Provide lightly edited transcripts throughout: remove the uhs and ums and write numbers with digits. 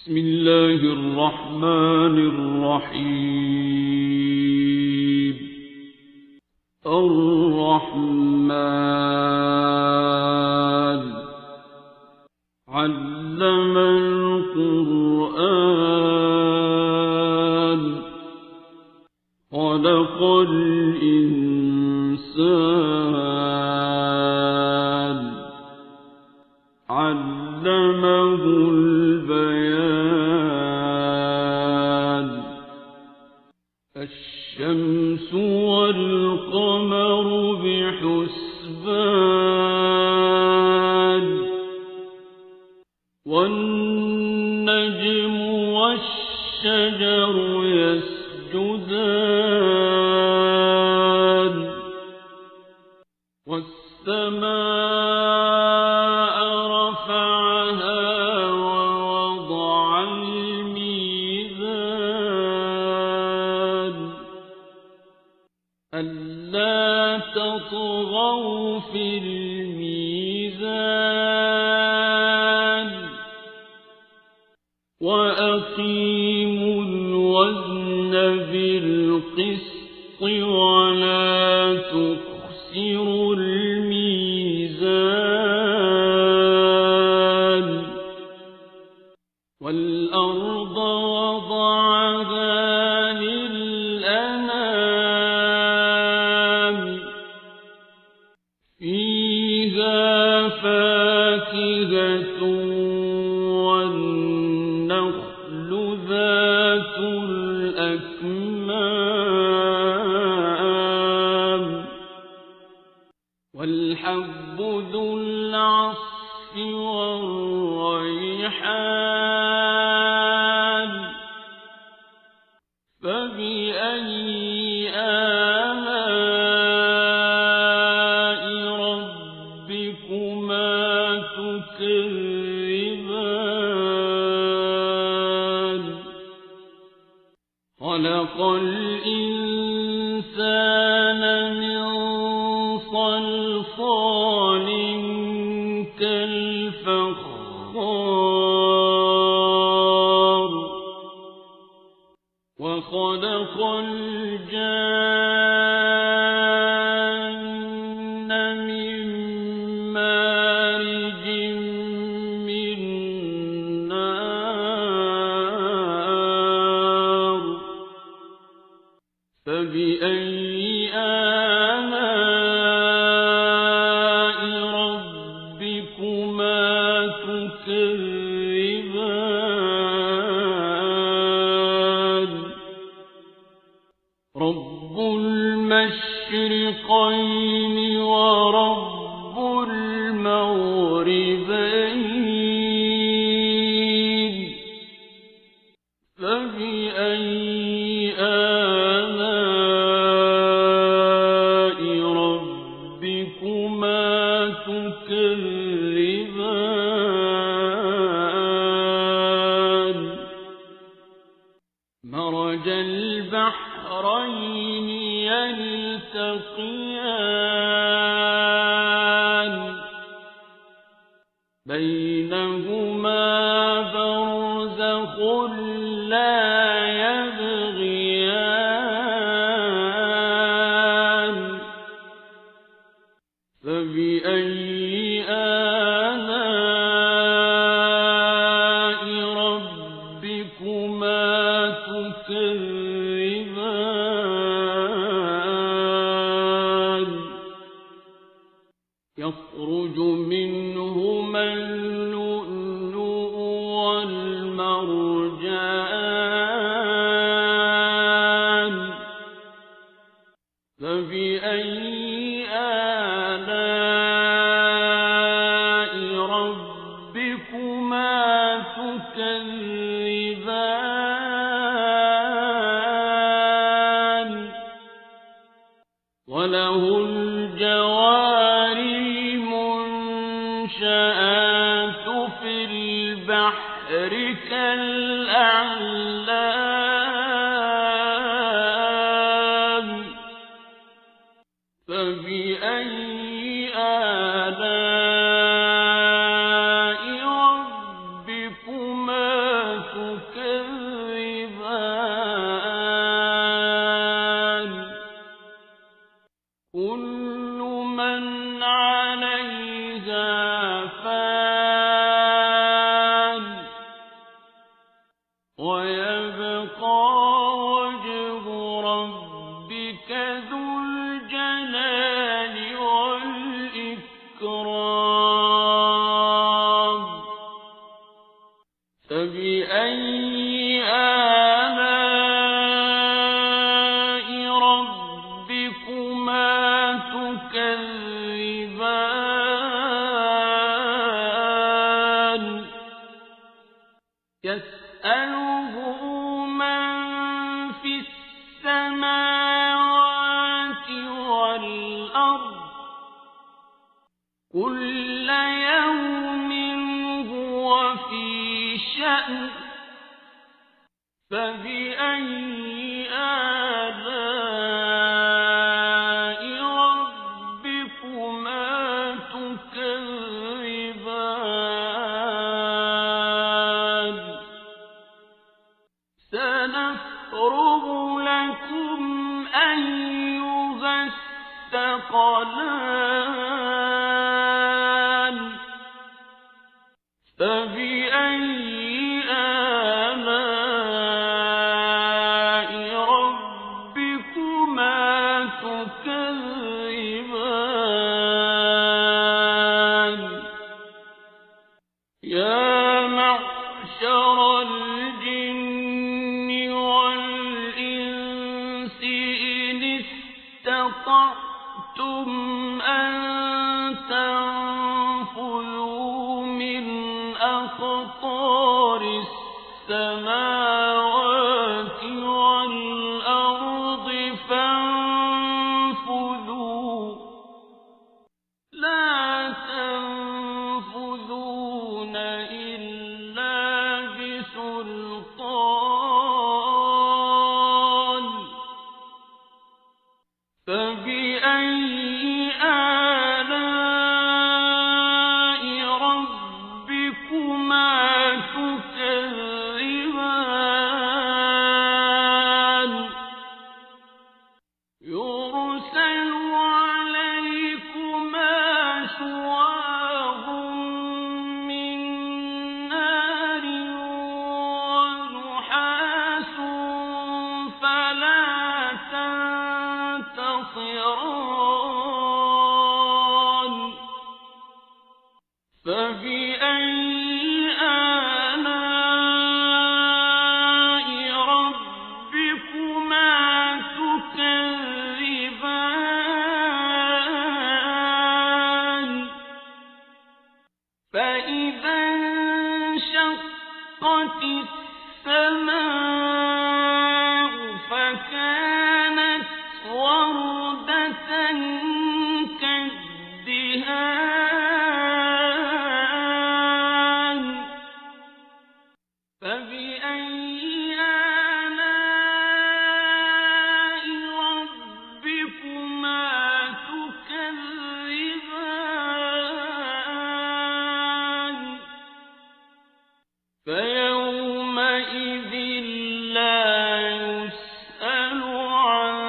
بسم الله الرحمن الرحيم. الرحمن علم القرآن خلق الإنسان علمه البيان. الشمس والقمر بحسبان والنجم والشجر يسجدان والسماء رفعها ووضع الميزان ألا تطغوا في الميزان وأقيموا الوزن بالقسط ولا تخسروا الميزان. والأرض وضعها للأنام فيها فاكهة والنخل ذات الأكمام والحب ذو العصف والريحان. فبأي آلاء ربكما تكذبان. خلق الإنسان من صلصال كالفخار وخلق الجان من مارج من نار. فبأي آلاء ربكما تكذبان. رب المشرقين ورب المغربين. فبأي آلاء ربكما تكذبان. مرج البحرين يلتقيان بينهما برزخ لا يبغيان. فبأي آلاء ربكما تكذبان. يخرج منهما اللؤلؤ والمرجان. فبأي آلاء ربكما تكذبان. وله الجوار المنشآت في البحر كالأعلام. فبأي آلاء ربكما تكذبان. ويبقى وجه ربك ذو الجلال والإكرام فبأي آلاء ربكما تكذبان يسأله من في السماوات والأرض كل يوم هو في شأن فبأي آلاء ربكما تكذبان سنفرغ لكم أيها الثقلان فبأي آلاء ربكما تكذبان يا معشر الجن والإنس إن استطعتم أن تنفذوا من أقطار السماوات والأرض فانفذوا لا تنفذون إلا بسلطان فبأي آلاء ربكما تكذبان يرسل عليكما شواظ من نار ونحاس فلا تنتصران فبأي آلاء ربكما تكذبان فإذا انشقت السماء فكانت وردة كالدهان فبأي آلاء ربكما تكذبان فيومئذ لا يسأل عن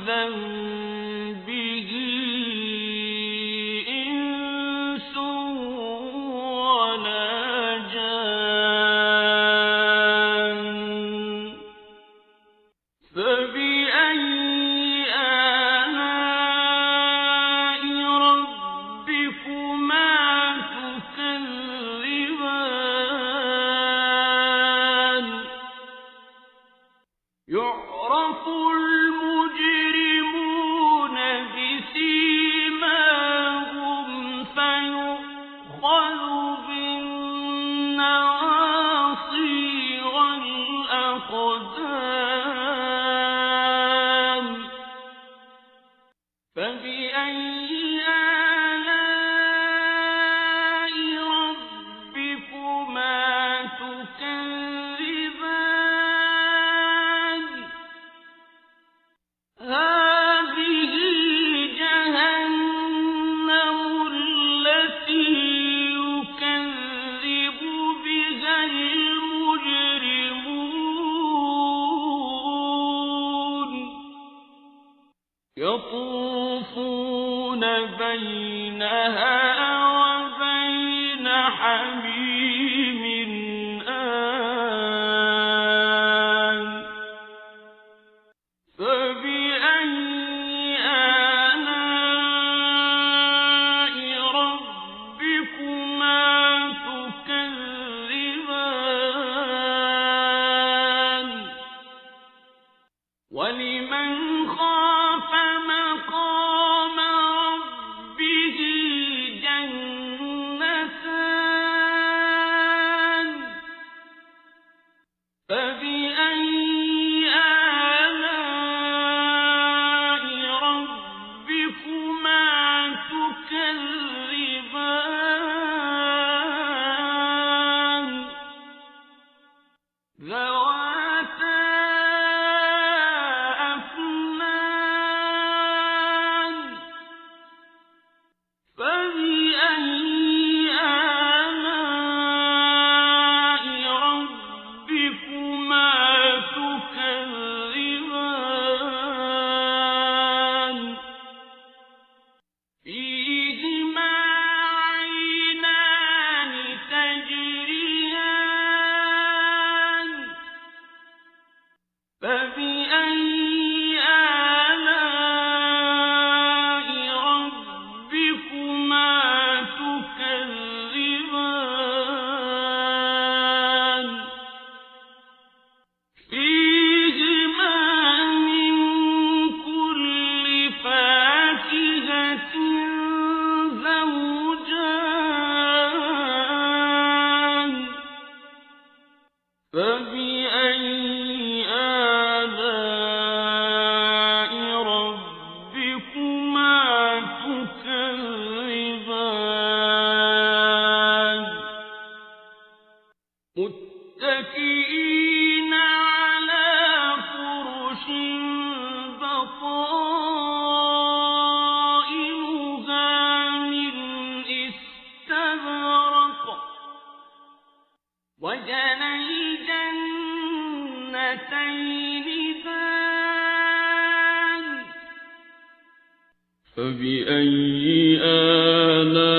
ذنبه إنس ولا جان فبأي آلاء ربكما تكذبان يعرف المجرمون بسيماهم فيؤخذ بالنواصي والأقدام فبأي آلاء ربكما تكذبان هذه جهنم التي يكذب بها المجرمون يطوفون بينها وبين حميم آن ذواتا أفنان فبأي آلاء ربكما تكذبان فيهما عينان تجريان فبأي آلاء ربكما تكذبان فيهما من كل فاكهة زوجان فبأي آلاء ربكما تكذبان متكئين على فرش بطائنها من استبرق وجنى الجنتين دان فبأي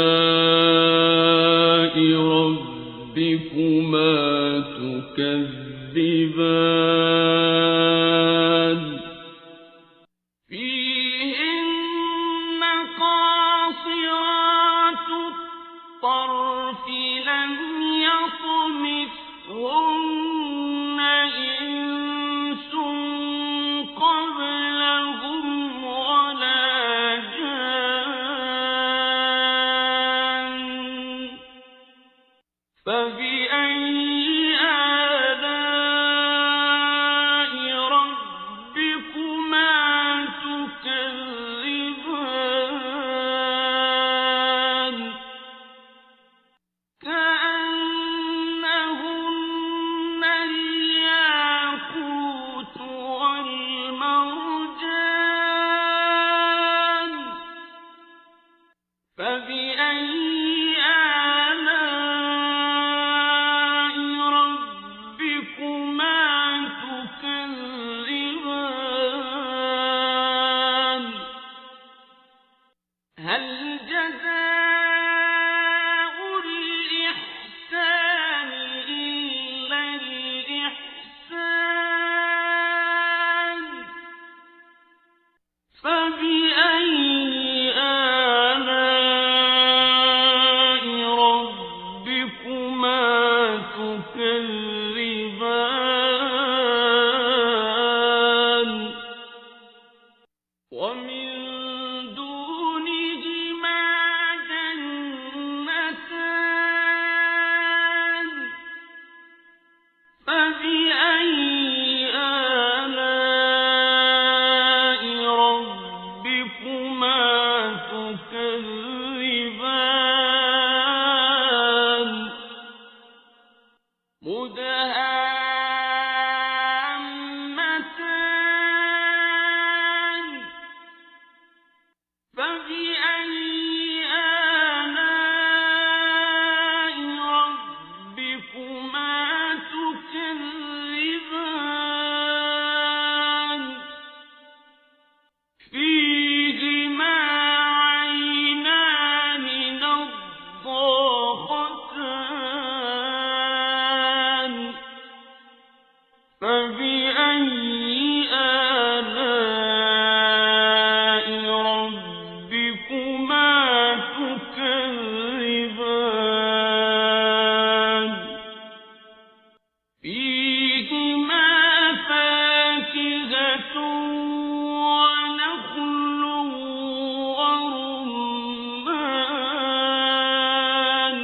آلاء ربكما تكذبان فيهن قاصرات الطرف لم يطمثهن إنس قبلهم ولا جان فبأي آلاء ربكما تكذبان كأنهن الياقوت والمرجان فبأي آلاء ربكما تكذبان هل جزاء الإحسان إلا الإحسان فبأي آلاء ربكما تكذبان ومن دونهما جنتان فبأي آلاء ربكما تكذبان مدهامتان فبأي آلاء ربكما تكذبان فيهما عينان نضاختان فبأي آلاء ربكما تكذبان فيهما فاكهة ونخل ورمان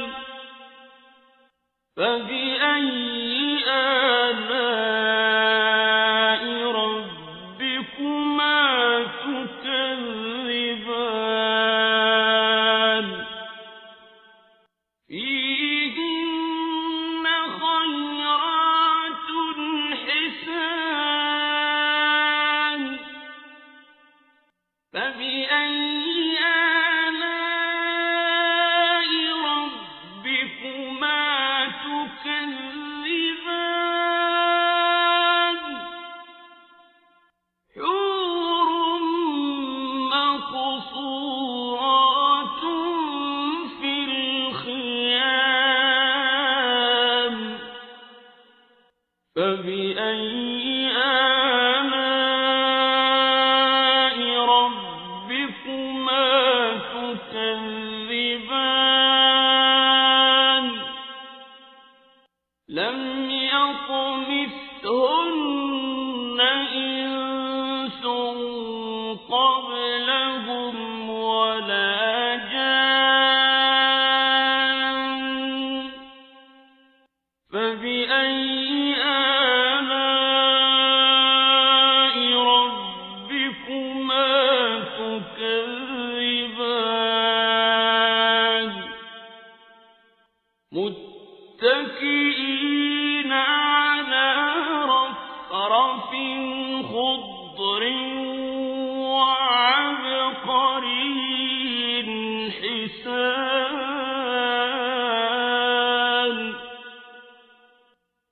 فبأي آلاء ربكما تكذبان فيهن خيرات فبأي آلاء ربكما تكذبان لم يطمثهن إنس قبلهم ولا جان فبأي آلاء ربكما تكذبان متكئين على رفرف خضر وعبقري حسان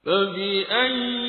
فبأي